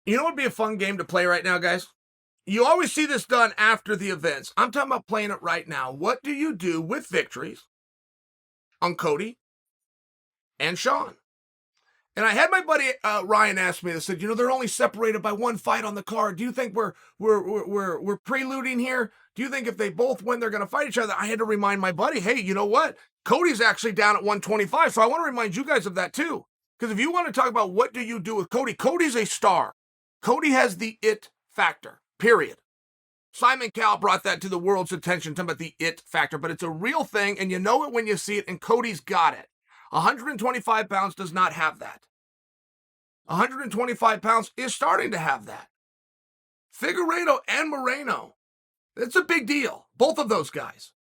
You know what would be a fun game to play right now, guys? You always see this done after the events. I'm talking about playing it right now. What do you do with victories on Cody and Sean? And I had my buddy Ryan ask me. They said, they're only separated by one fight on the card. Do you think we're preluding here? Do you think if they both win, they're going to fight each other? I had to remind my buddy, hey, you know what? Cody's actually down at 125, so I want to remind you guys of that too. Because if you want to talk about what do you do with Cody, Cody's a star. Cody has the it factor, period. Simon Cowell brought that to the world's attention, talking about the it factor, but it's a real thing, and you know it when you see it, and Cody's got it. 125 pounds does not have that. 125 pounds is starting to have that. Figueiredo and Moreno, it's a big deal, both of those guys.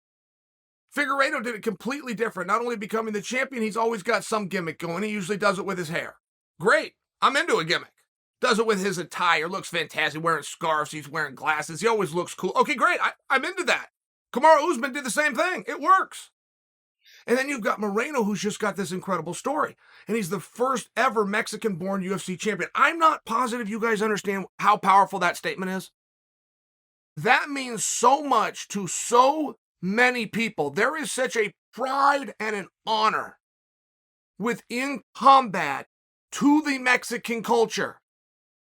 Figueiredo did it completely different, not only becoming the champion, he's always got some gimmick going. He usually does it with his hair. Great, I'm into a gimmick. Does it with his attire, looks fantastic, wearing scarves, he's wearing glasses, he always looks cool. Okay, great, I'm into that. Kamaru Usman did the same thing, it works. And then you've got Moreno, who's just got this incredible story. And he's the first ever Mexican-born UFC champion. I'm not positive you guys understand how powerful that statement is. That means so much to so many people. There is such a pride and an honor within combat to the Mexican culture.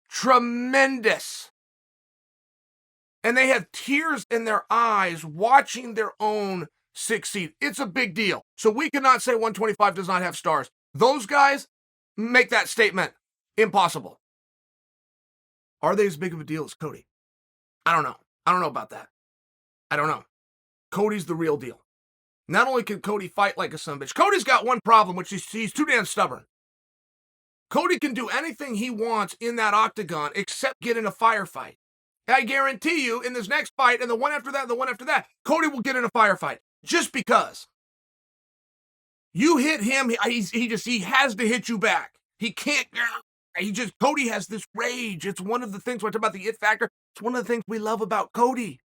Tremendous. And they have tears in their eyes watching their own succeed. It's a big deal. So we cannot say 125 does not have stars. Those guys make that statement impossible. Are they as big of a deal as Cody? I don't know. I don't know about that. I don't know. Cody's the real deal. Not only can Cody fight like a son of a bitch, Cody's got one problem, which is he's too damn stubborn. Cody can do anything he wants in that octagon except get in a firefight. I guarantee you, in this next fight, and the one after that, and the one after that, Cody will get in a firefight. Just because. You hit him, he has to hit you back. He can't, Cody has this rage. It's one of the things, when I talk about the it factor, it's one of the things we love about Cody.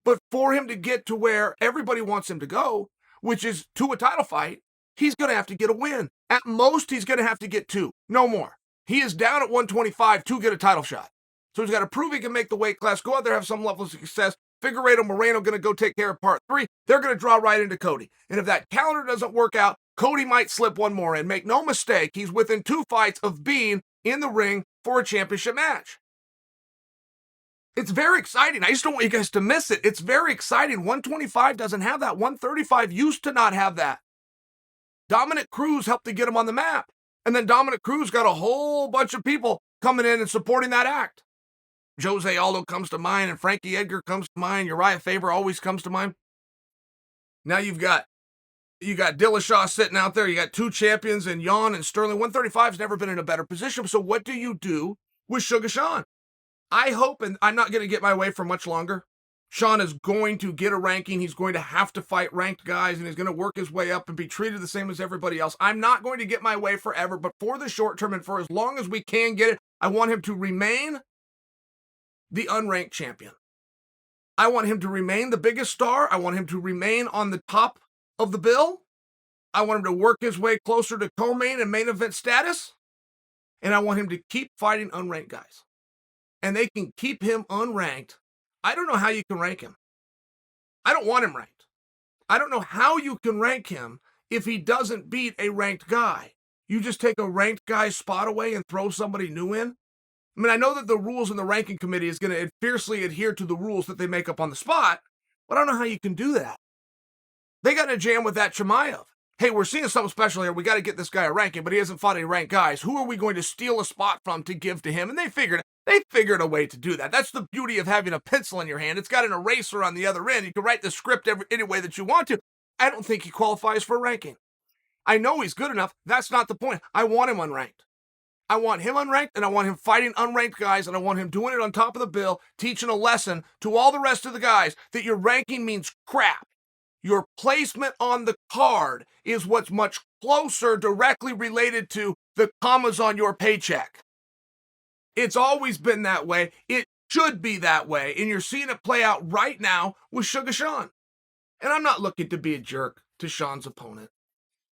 But for him to get to where everybody wants him to go, which is to a title fight, he's going to have to get a win. At most, he's going to have to get 2. No more. He is down at 125 to get a title shot. So he's got to prove he can make the weight class, go out there, have some level of success. Figueiredo, Moreno going to go take care of part 3. They're going to draw right into Cody. And if that calendar doesn't work out, Cody might slip one more in. Make no mistake, he's within 2 fights of being in the ring for a championship match. It's very exciting. I just don't want you guys to miss it. It's very exciting. 125 doesn't have that. 135 used to not have that. Dominic Cruz helped to get him on the map. And then Dominic Cruz got a whole bunch of people coming in and supporting that act. Jose Aldo comes to mind, and Frankie Edgar comes to mind. Uriah Faber always comes to mind. Now you got Dillashaw sitting out there. You got 2 champions in Jan and Sterling. 135's never been in a better position. So what do you do with Suga Sean? I hope, and I'm not going to get my way for much longer, Sean is going to get a ranking. He's going to have to fight ranked guys, and he's going to work his way up and be treated the same as everybody else. I'm not going to get my way forever, but for the short term and for as long as we can get it, I want him to remain the unranked champion. I want him to remain the biggest star. I want him to remain on the top of the bill. I want him to work his way closer to co-main and main event status. And I want him to keep fighting unranked guys. And they can keep him unranked. I don't know how you can rank him. I don't want him ranked. I don't know how you can rank him if he doesn't beat a ranked guy. You just take a ranked guy's spot away and throw somebody new in? I mean, I know that the rules in the ranking committee is going to fiercely adhere to the rules that they make up on the spot, but I don't know how you can do that. They got in a jam with that Chimaev. Hey, we're seeing something special here. We got to get this guy a ranking, but he hasn't fought any ranked guys. Who are we going to steal a spot from to give to him? And they figured a way to do that. That's the beauty of having a pencil in your hand. It's got an eraser on the other end. You can write the script any way that you want to. I don't think he qualifies for a ranking. I know he's good enough. That's not the point. I want him unranked. I want him unranked, and I want him fighting unranked guys, and I want him doing it on top of the bill, teaching a lesson to all the rest of the guys that your ranking means crap. Your placement on the card is what's much closer directly related to the commas on your paycheck. It's always been that way. It should be that way, and you're seeing it play out right now with Suga Sean. And I'm not looking to be a jerk to Sean's opponent.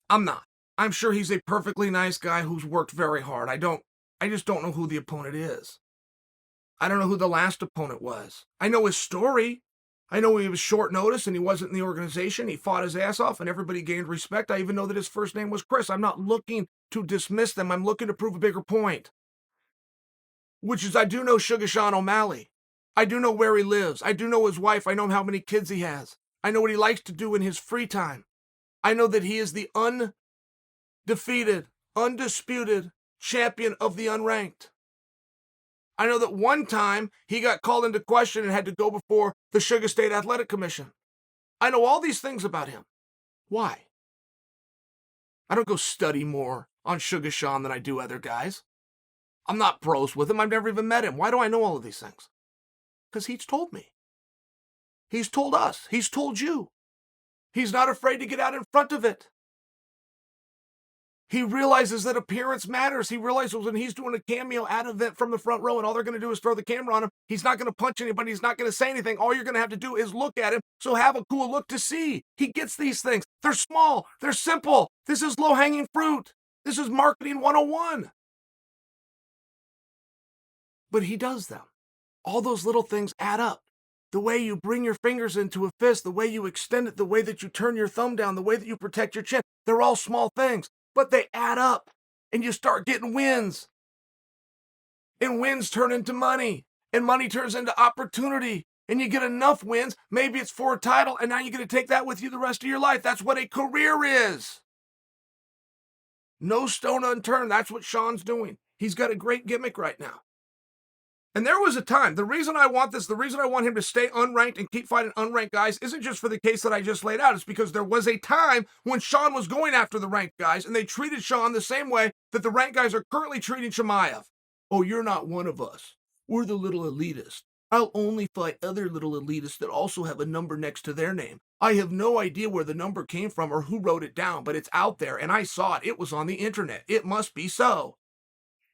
I'm not. I'm sure he's a perfectly nice guy who's worked very hard. I don't I just don't know who the opponent is. I don't know who the last opponent was. I know his story. I know he was short notice and he wasn't in the organization. He fought his ass off and everybody gained respect. I even know that his first name was Chris. I'm not looking to dismiss them. I'm looking to prove a bigger point, which is I do know Suga Sean O'Malley. I do know where he lives. I do know his wife. I know how many kids he has. I know what he likes to do in his free time. I know that he is the undefeated, undisputed champion of the unranked. I know that one time he got called into question and had to go before the Sugar State Athletic Commission. I know all these things about him. Why? I don't go study more on Sugar Sean than I do other guys. I'm not bros with him. I've never even met him. Why do I know all of these things? Because he's told me. He's told us. He's told you. He's not afraid to get out in front of it. He realizes that appearance matters. He realizes when he's doing a cameo ad event from the front row and all they're going to do is throw the camera on him, he's not going to punch anybody. He's not going to say anything. All you're going to have to do is look at him. So have a cool look to see. He gets these things. They're small. They're simple. This is low-hanging fruit. This is marketing 101. But he does them. All those little things add up. The way you bring your fingers into a fist, the way you extend it, the way that you turn your thumb down, the way that you protect your chin, they're all small things. But they add up, and you start getting wins. And wins turn into money, and money turns into opportunity. And you get enough wins, maybe it's for a title, and now you're going to take that with you the rest of your life. That's what a career is. No stone unturned. That's what Sean's doing. He's got a great gimmick right now. And there was a time, the reason I want this, the reason I want him to stay unranked and keep fighting unranked guys isn't just for the case that I just laid out. It's because there was a time when Sean was going after the ranked guys, and they treated Sean the same way that the ranked guys are currently treating Chimaev. Oh, you're not one of us. We're the little elitists. I'll only fight other little elitists that also have a number next to their name. I have no idea where the number came from or who wrote it down, but it's out there, and I saw it. It was on the internet. It must be so.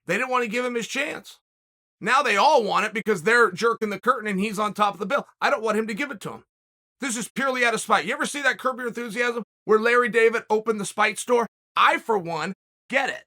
They didn't want to give him his chance. Now they all want it because they're jerking the curtain and he's on top of the bill. I don't want him to give it to him. This is purely out of spite. You ever see that Curb Your Enthusiasm where Larry David opened the spite store? I, for one, get it.